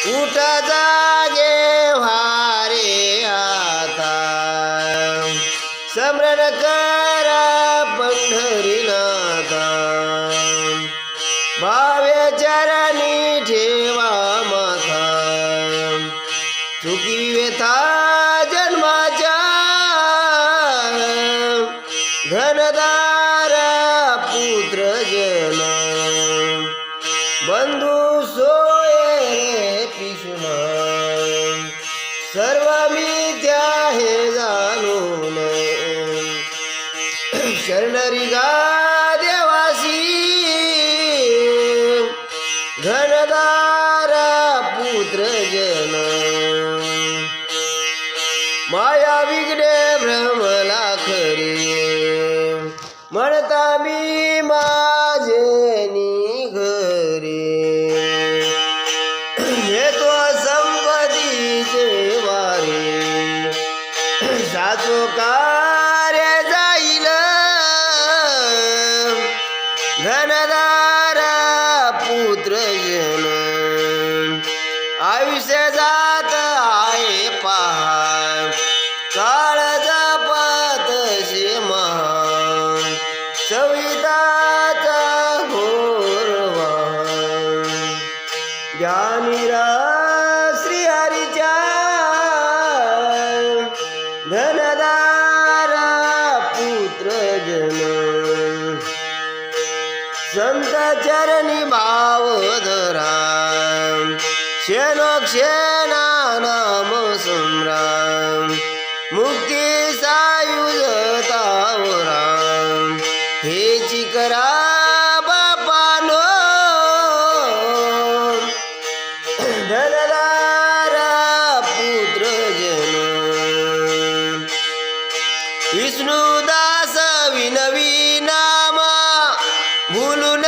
उठ जागे व्हारे आता स्मरण करा पंढरीनाथा भावे चरणी ठेवा माथा चुकी व्यथा जन्माच्या धनदार पुत्र जन बंधू सोये पिशुना सर्व मिथ्या हे जाणून शरणरी गा देवासी घनदार पुत्र जन माया विघ्ने भ्रमला खरी म्हणता मी माझे घरी येतो संपत्तीचे वारे साचो कार्य जाईल धनदार पुत्र जन आयुष्य जात आहे पहा काळ जपतसे महान सविताचा घोरवा ज्ञानीरा श्रीहरीच्या धनदार पुत्र जन संत चरणी भाव धरा क्षणोक्षणा नाम संग्राम मुक्ती सायुजतावरा हेची करा बापानो धनदार पुत्र जन विष्णुदास विनवी नामा भूलून